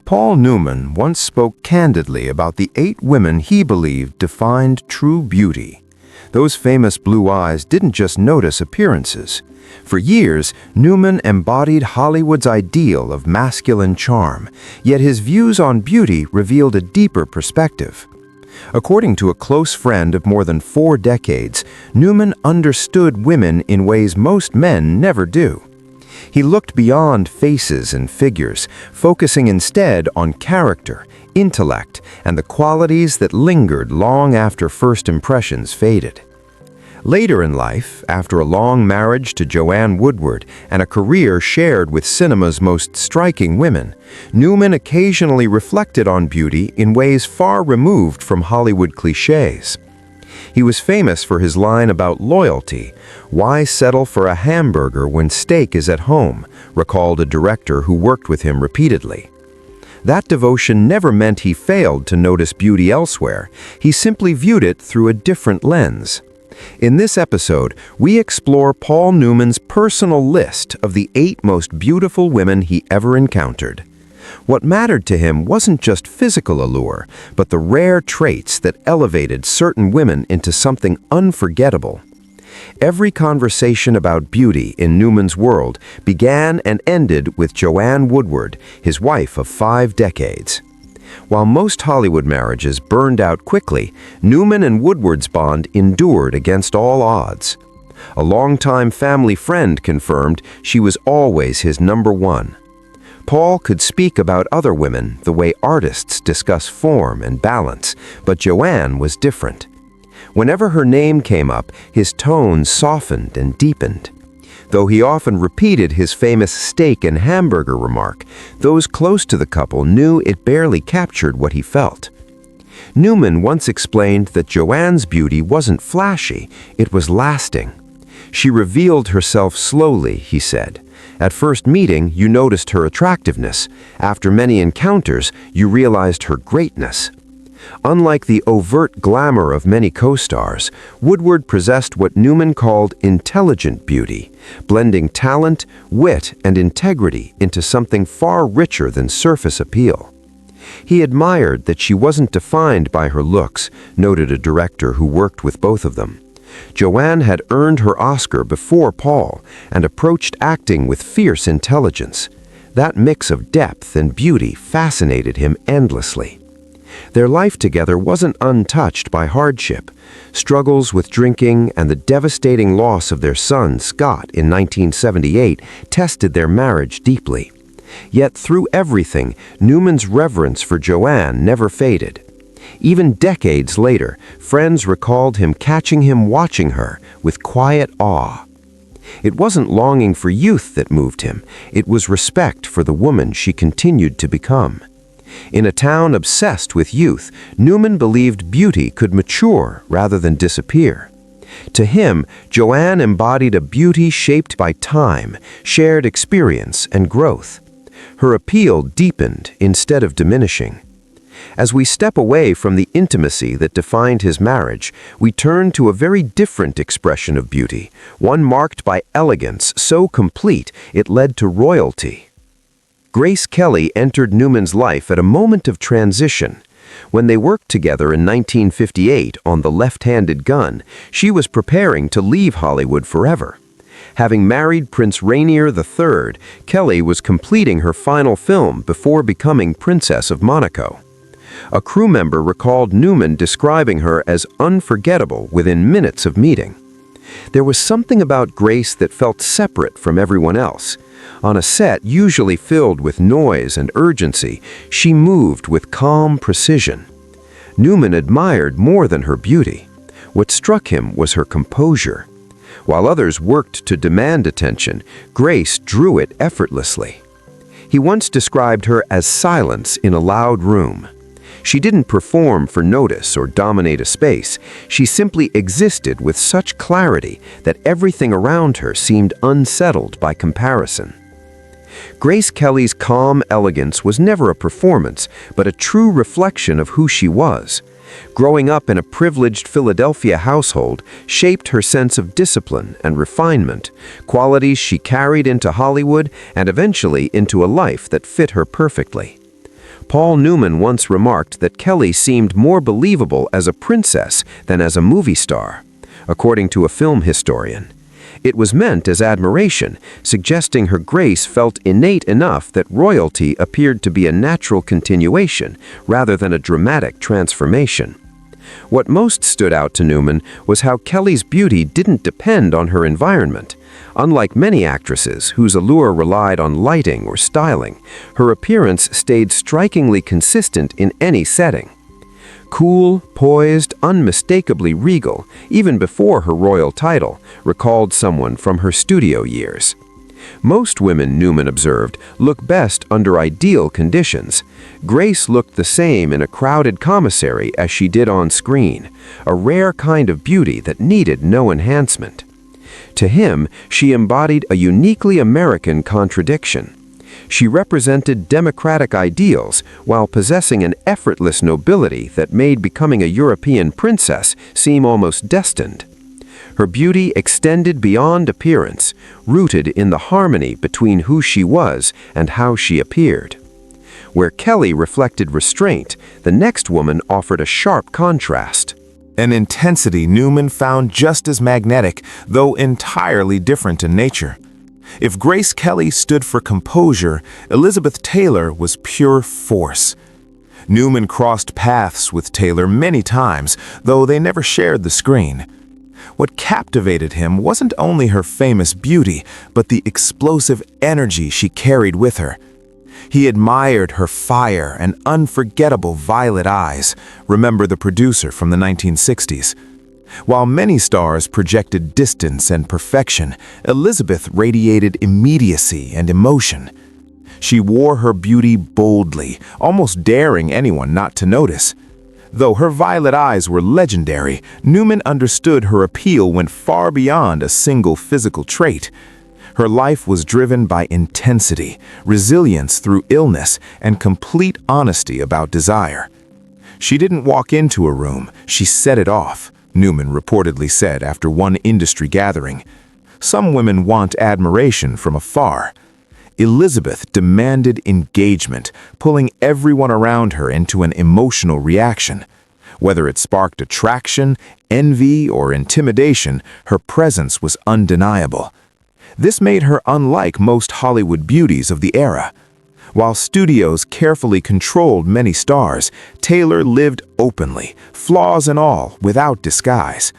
Paul Newman once spoke candidly about the 8 women he believed defined true beauty. Those famous blue eyes didn't just notice appearances. For years, Newman embodied Hollywood's ideal of masculine charm, yet his views on beauty revealed a deeper perspective. According to a close friend of more than 4 decades, Newman understood women in ways most men never do. He looked beyond faces and figures, focusing instead on character, intellect, and the qualities that lingered long after first impressions faded. Later in life, after a long marriage to Joanne Woodward and a career shared with cinema's most striking women, Newman occasionally reflected on beauty in ways far removed from Hollywood cliches. He was famous for his line about loyalty. "Why settle for a hamburger when steak is at home?" recalled a director who worked with him repeatedly. That devotion never meant he failed to notice beauty elsewhere. He simply viewed it through a different lens. In this episode, we explore Paul Newman's personal list of the 8 most beautiful women he ever encountered. What mattered to him wasn't just physical allure, but the rare traits that elevated certain women into something unforgettable. Every conversation about beauty in Newman's world began and ended with Joanne Woodward, his wife of 5 decades. While most Hollywood marriages burned out quickly, Newman and Woodward's bond endured against all odds. A longtime family friend confirmed she was always his number one. Paul could speak about other women the way artists discuss form and balance, but Joanne was different. Whenever her name came up, his tone softened and deepened. Though he often repeated his famous steak and hamburger remark, those close to the couple knew it barely captured what he felt. Newman once explained that Joanne's beauty wasn't flashy, it was lasting. "She revealed herself slowly," he said. "At first meeting, you noticed her attractiveness. After many encounters, you realized her greatness." Unlike the overt glamour of many co-stars, Woodward possessed what Newman called intelligent beauty, blending talent, wit, and integrity into something far richer than surface appeal. He admired that she wasn't defined by her looks, noted a director who worked with both of them. Joanne had earned her Oscar before Paul and approached acting with fierce intelligence. That mix of depth and beauty fascinated him endlessly. Their life together wasn't untouched by hardship. Struggles with drinking and the devastating loss of their son, Scott, in 1978 tested their marriage deeply. Yet through everything, Newman's reverence for Joanne never faded. Even decades later, friends recalled him catching him watching her with quiet awe. It wasn't longing for youth that moved him, it was respect for the woman she continued to become. In a town obsessed with youth, Newman believed beauty could mature rather than disappear. To him, Joanne embodied a beauty shaped by time, shared experience, and growth. Her appeal deepened instead of diminishing. As we step away from the intimacy that defined his marriage, we turn to a very different expression of beauty, one marked by elegance so complete it led to royalty. Grace Kelly entered Newman's life at a moment of transition. When they worked together in 1958 on The Left-Handed Gun, she was preparing to leave Hollywood forever. Having married Prince Rainier III, Kelly was completing her final film before becoming Princess of Monaco. A crew member recalled Newman describing her as unforgettable within minutes of meeting. There was something about Grace that felt separate from everyone else. On a set usually filled with noise and urgency, she moved with calm precision. Newman admired more than her beauty. What struck him was her composure. While others worked to demand attention, Grace drew it effortlessly. He once described her as silence in a loud room. She didn't perform for notice or dominate a space. She simply existed with such clarity that everything around her seemed unsettled by comparison. Grace Kelly's calm elegance was never a performance, but a true reflection of who she was. Growing up in a privileged Philadelphia household shaped her sense of discipline and refinement, qualities she carried into Hollywood and eventually into a life that fit her perfectly. Paul Newman once remarked that Kelly seemed more believable as a princess than as a movie star, according to a film historian. It was meant as admiration, suggesting her grace felt innate enough that royalty appeared to be a natural continuation rather than a dramatic transformation. What most stood out to Newman was how Kelly's beauty didn't depend on her environment. Unlike many actresses whose allure relied on lighting or styling, her appearance stayed strikingly consistent in any setting. Cool, poised, unmistakably regal, even before her royal title, recalled someone from her studio years. Most women, Newman observed, look best under ideal conditions. Grace looked the same in a crowded commissary as she did on screen, a rare kind of beauty that needed no enhancement. To him, she embodied a uniquely American contradiction. She represented democratic ideals while possessing an effortless nobility that made becoming a European princess seem almost destined. Her beauty extended beyond appearance, rooted in the harmony between who she was and how she appeared. Where Kelly reflected restraint, the next woman offered a sharp contrast. An intensity Newman found just as magnetic, though entirely different in nature. If Grace Kelly stood for composure, Elizabeth Taylor was pure force. Newman crossed paths with Taylor many times, though they never shared the screen. What captivated him wasn't only her famous beauty, but the explosive energy she carried with her. He admired her fire and unforgettable violet eyes. Remember the producer from the 1960s. While many stars projected distance and perfection, Elizabeth radiated immediacy and emotion. She wore her beauty boldly, almost daring anyone not to notice. Though her violet eyes were legendary, Newman understood her appeal went far beyond a single physical trait. Her life was driven by intensity, resilience through illness, and complete honesty about desire. She didn't walk into a room, she set it off, Newman reportedly said after one industry gathering. Some women want admiration from afar. Elizabeth demanded engagement, pulling everyone around her into an emotional reaction. Whether it sparked attraction, envy, or intimidation, her presence was undeniable. This made her unlike most Hollywood beauties of the era. While studios carefully controlled many stars, Taylor lived openly, flaws and all, without disguise.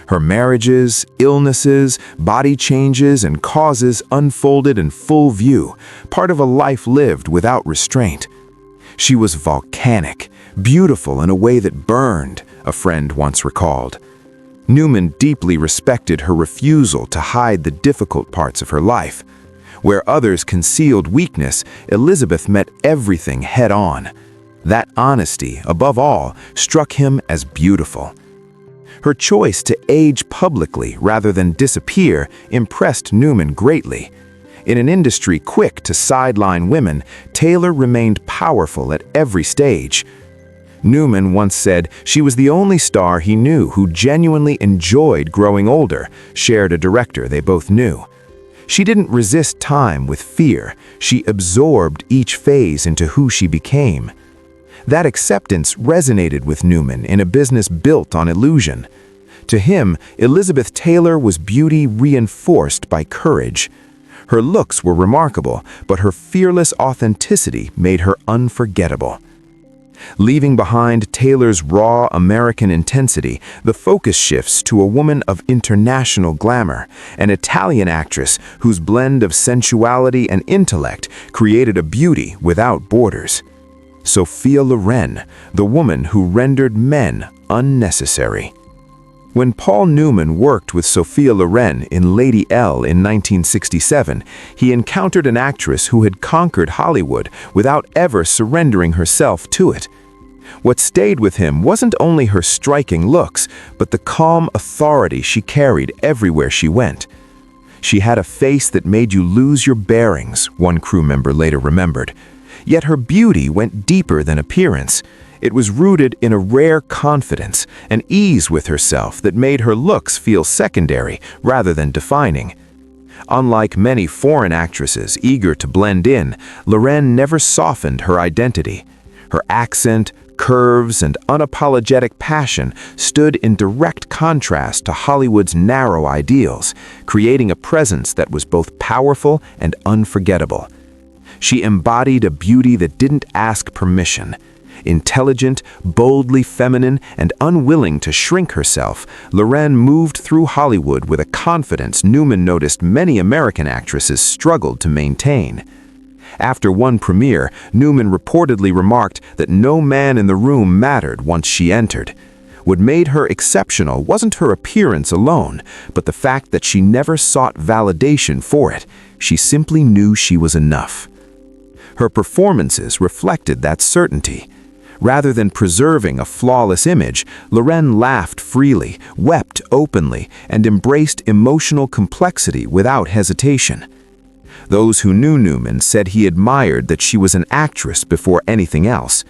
Her marriages, illnesses, body changes, and causes unfolded in full view, part of a life lived without restraint. She was volcanic, beautiful in a way that burned, a friend once recalled. Newman deeply respected her refusal to hide the difficult parts of her life. Where others concealed weakness, Elizabeth met everything head-on. That honesty, above all, struck him as beautiful. Her choice to age publicly rather than disappear impressed Newman greatly. In an industry quick to sideline women, Taylor remained powerful at every stage. Newman once said she was the only star he knew who genuinely enjoyed growing older, shared a director they both knew. She didn't resist time with fear, she absorbed each phase into who she became. That acceptance resonated with Newman in a business built on illusion. To him, Elizabeth Taylor was beauty reinforced by courage. Her looks were remarkable, but her fearless authenticity made her unforgettable. Leaving behind Taylor's raw American intensity, the focus shifts to a woman of international glamour, an Italian actress whose blend of sensuality and intellect created a beauty without borders. Sophia Loren, the woman who rendered men unnecessary. When Paul Newman worked with Sophia Loren in Lady L in 1967, he encountered an actress who had conquered Hollywood without ever surrendering herself to it. What stayed with him wasn't only her striking looks, but the calm authority she carried everywhere she went. She had a face that made you lose your bearings, one crew member later remembered. Yet her beauty went deeper than appearance. It was rooted in a rare confidence, an ease with herself that made her looks feel secondary rather than defining. Unlike many foreign actresses eager to blend in, Loren never softened her identity. Her accent, curves, and unapologetic passion stood in direct contrast to Hollywood's narrow ideals, creating a presence that was both powerful and unforgettable. She embodied a beauty that didn't ask permission. Intelligent, boldly feminine, and unwilling to shrink herself, Loren moved through Hollywood with a confidence Newman noticed many American actresses struggled to maintain. After one premiere, Newman reportedly remarked that no man in the room mattered once she entered. What made her exceptional wasn't her appearance alone, but the fact that she never sought validation for it. She simply knew she was enough. Her performances reflected that certainty. Rather than preserving a flawless image, Loren laughed freely, wept openly, and embraced emotional complexity without hesitation. Those who knew Newman said he admired that she was an actress before anything else.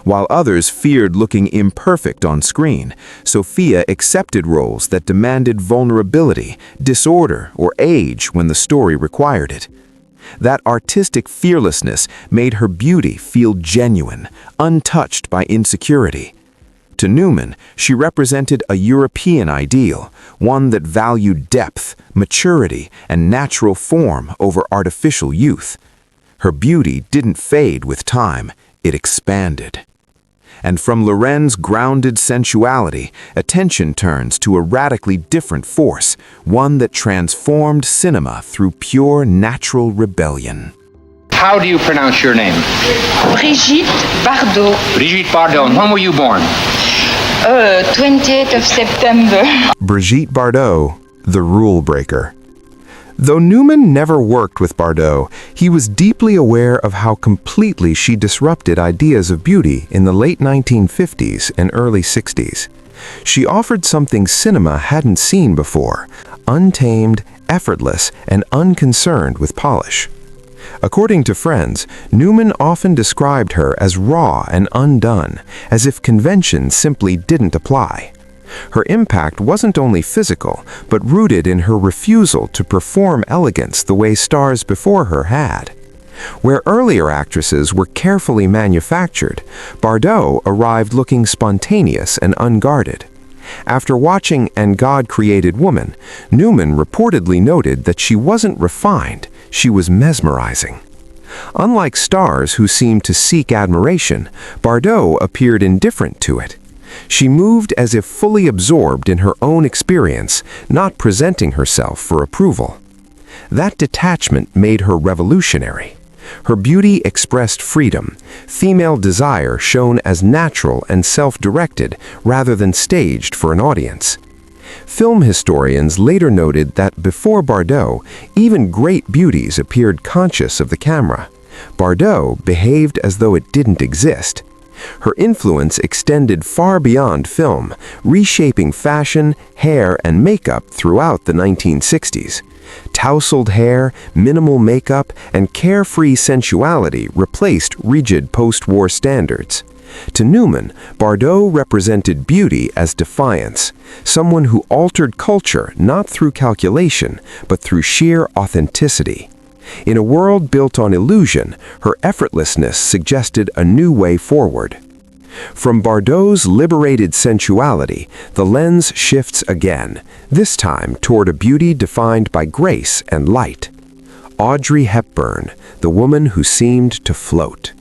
While others feared looking imperfect on screen, Sophia accepted roles that demanded vulnerability, disorder, or age when the story required it. That artistic fearlessness made her beauty feel genuine, untouched by insecurity. To Newman, she represented a European ideal, one that valued depth, maturity, and natural form over artificial youth. Her beauty didn't fade with time, it expanded. And from Loren's grounded sensuality, attention turns to a radically different force, one that transformed cinema through pure natural rebellion. How do you pronounce your name? Brigitte Bardot. Brigitte Bardot. And when were you born? 28th of September. Brigitte Bardot, the rule breaker. Though Newman never worked with Bardot, he was deeply aware of how completely she disrupted ideas of beauty in the late 1950s and early 60s. She offered something cinema hadn't seen before: untamed, effortless, and unconcerned with polish. According to friends, Newman often described her as raw and undone, as if convention simply didn't apply. Her impact wasn't only physical, but rooted in her refusal to perform elegance the way stars before her had. Where earlier actresses were carefully manufactured, Bardot arrived looking spontaneous and unguarded. After watching And God Created Woman, Newman reportedly noted that she wasn't refined, she was mesmerizing. Unlike stars who seemed to seek admiration, Bardot appeared indifferent to it. She moved as if fully absorbed in her own experience, not presenting herself for approval. That detachment made her revolutionary. Her beauty expressed freedom, female desire shown as natural and self-directed rather than staged for an audience. Film historians later noted that before Bardot, even great beauties appeared conscious of the camera. Bardot behaved as though it didn't exist. Her influence extended far beyond film, reshaping fashion, hair, and makeup throughout the 1960s. Tousled hair, minimal makeup, and carefree sensuality replaced rigid post-war standards. To Newman, Bardot represented beauty as defiance, someone who altered culture not through calculation, but through sheer authenticity. In a world built on illusion, her effortlessness suggested a new way forward. From Bardot's liberated sensuality, the lens shifts again, this time toward a beauty defined by grace and light. Audrey Hepburn, the woman who seemed to float.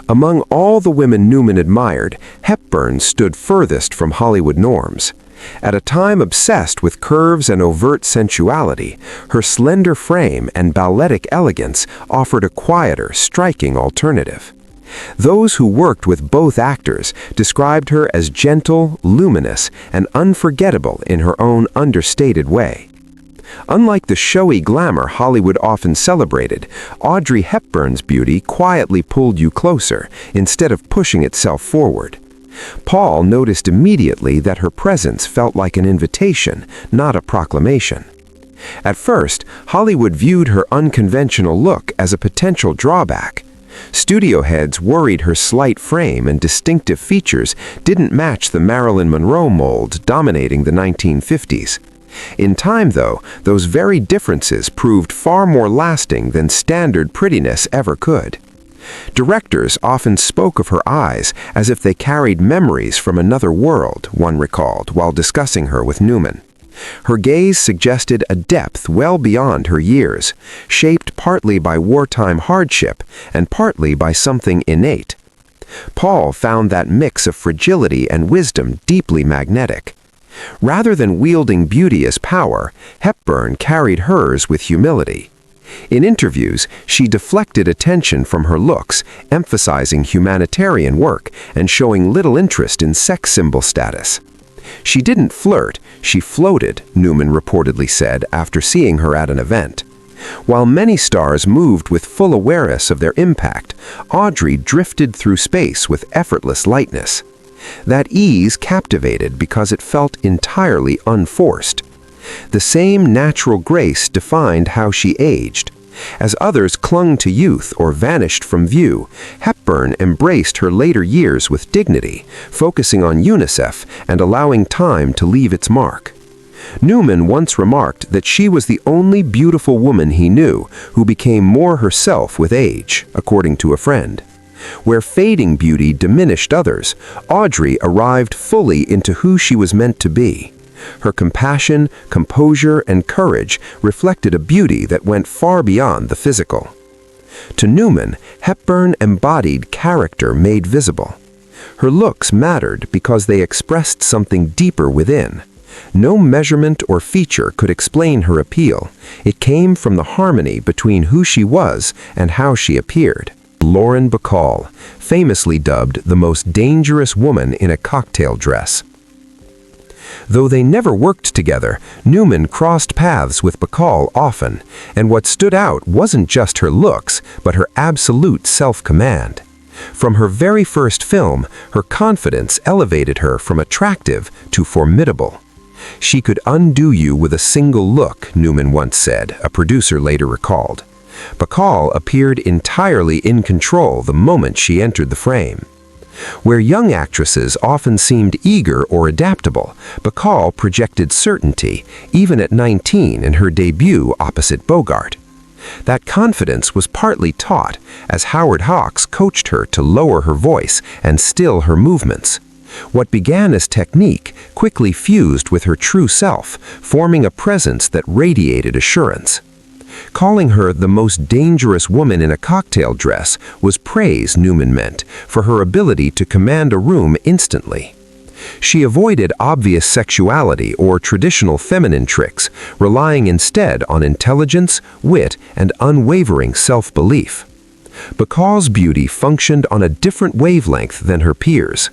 Among all the women Newman admired, Hepburn stood furthest from Hollywood norms. At a time obsessed with curves and overt sensuality, her slender frame and balletic elegance offered a quieter, striking alternative. Those who worked with both actors described her as gentle, luminous, and unforgettable in her own understated way. Unlike the showy glamour Hollywood often celebrated, Audrey Hepburn's beauty quietly pulled you closer instead of pushing itself forward. Paul noticed immediately that her presence felt like an invitation, not a proclamation. At first, Hollywood viewed her unconventional look as a potential drawback. Studio heads worried her slight frame and distinctive features didn't match the Marilyn Monroe mold dominating the 1950s. In time, though, those very differences proved far more lasting than standard prettiness ever could. Directors often spoke of her eyes as if they carried memories from another world, one recalled while discussing her with Newman. Her gaze suggested a depth well beyond her years, shaped partly by wartime hardship and partly by something innate. Paul found that mix of fragility and wisdom deeply magnetic. Rather than wielding beauty as power, Hepburn carried hers with humility. In interviews, she deflected attention from her looks, emphasizing humanitarian work and showing little interest in sex symbol status. She didn't flirt, she floated, Newman reportedly said after seeing her at an event. While many stars moved with full awareness of their impact, Audrey drifted through space with effortless lightness. That ease captivated because it felt entirely unforced. The same natural grace defined how she aged. As others clung to youth or vanished from view, Hepburn embraced her later years with dignity, focusing on UNICEF and allowing time to leave its mark. Newman once remarked that she was the only beautiful woman he knew who became more herself with age, according to a friend. Where fading beauty diminished others, Audrey arrived fully into who she was meant to be. Her compassion, composure, and courage reflected a beauty that went far beyond the physical. To Newman, Hepburn embodied character made visible. Her looks mattered because they expressed something deeper within. No measurement or feature could explain her appeal. It came from the harmony between who she was and how she appeared. Lauren Bacall, famously dubbed the most dangerous woman in a cocktail dress. Though they never worked together, Newman crossed paths with Bacall often, and what stood out wasn't just her looks, but her absolute self-command. From her very first film, her confidence elevated her from attractive to formidable. She could undo you with a single look, Newman once said, a producer later recalled. Bacall appeared entirely in control the moment she entered the frame. Where young actresses often seemed eager or adaptable, Bacall projected certainty, even at 19 in her debut opposite Bogart. That confidence was partly taught, as Howard Hawks coached her to lower her voice and still her movements. What began as technique quickly fused with her true self, forming a presence that radiated assurance. Calling her the most dangerous woman in a cocktail dress was praise Newman meant for her ability to command a room instantly. She avoided obvious sexuality or traditional feminine tricks, relying instead on intelligence, wit, and unwavering self-belief. Bacall's beauty functioned on a different wavelength than her peers.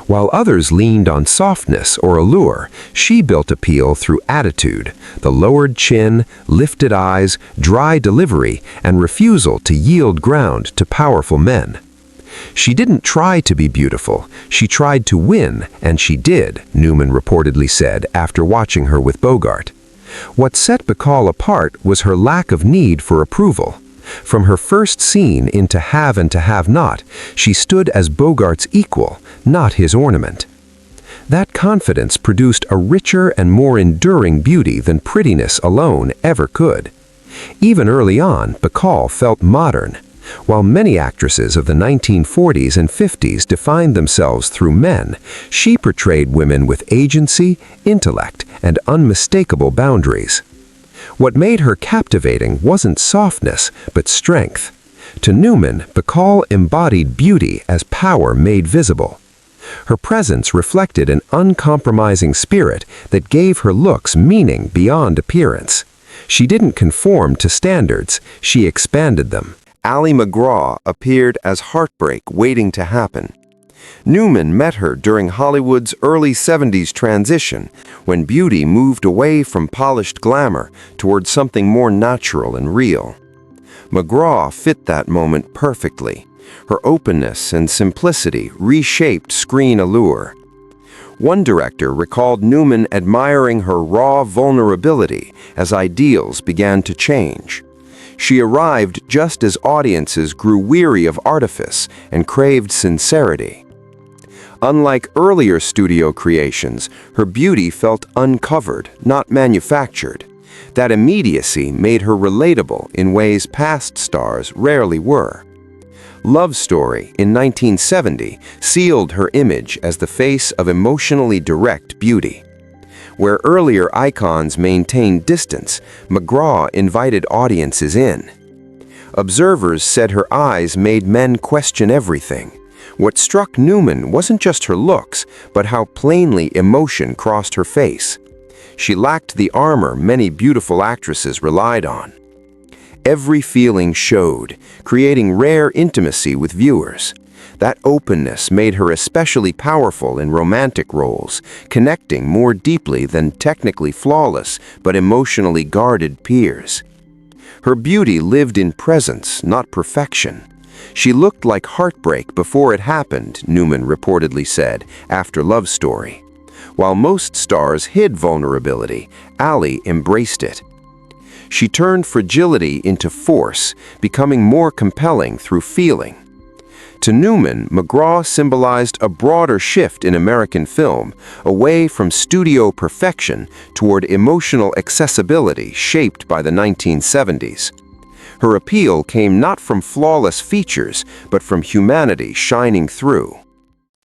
While others leaned on softness or allure, she built appeal through attitude, the lowered chin, lifted eyes, dry delivery, and refusal to yield ground to powerful men. She didn't try to be beautiful, she tried to win, and she did, Newman reportedly said after watching her with Bogart. What set Bacall apart was her lack of need for approval. From her first scene in To Have and to Have Not, she stood as Bogart's equal, not his ornament. That confidence produced a richer and more enduring beauty than prettiness alone ever could. Even early on, Bacall felt modern. While many actresses of the 1940s and 50s defined themselves through men, she portrayed women with agency, intellect, and unmistakable boundaries. What made her captivating wasn't softness, but strength. To Newman, Bacall embodied beauty as power made visible. Her presence reflected an uncompromising spirit that gave her looks meaning beyond appearance. She didn't conform to standards, she expanded them. MacGraw appeared as heartbreak waiting to happen. Newman met her during Hollywood's early 70s transition, when beauty moved away from polished glamour toward something more natural and real. MacGraw fit that moment perfectly. Her openness and simplicity reshaped screen allure. One director recalled Newman admiring her raw vulnerability as ideals began to change. She arrived just as audiences grew weary of artifice and craved sincerity. Unlike earlier studio creations, her beauty felt uncovered, not manufactured. That immediacy made her relatable in ways past stars rarely were. Love Story in 1970 sealed her image as the face of emotionally direct beauty. Where earlier icons maintained distance, MacGraw invited audiences in. Observers said her eyes made men question everything. What struck Newman wasn't just her looks, but how plainly emotion crossed her face. She lacked the armor many beautiful actresses relied on. Every feeling showed, creating rare intimacy with viewers. That openness made her especially powerful in romantic roles, connecting more deeply than technically flawless but emotionally guarded peers. Her beauty lived in presence, not perfection. She looked like heartbreak before it happened, Newman reportedly said, after Love Story. While most stars hid vulnerability, Ally embraced it. She turned fragility into force, becoming more compelling through feeling. To Newman, MacGraw symbolized a broader shift in American film, away from studio perfection toward emotional accessibility shaped by the 1970s. Her appeal came not from flawless features, but from humanity shining through.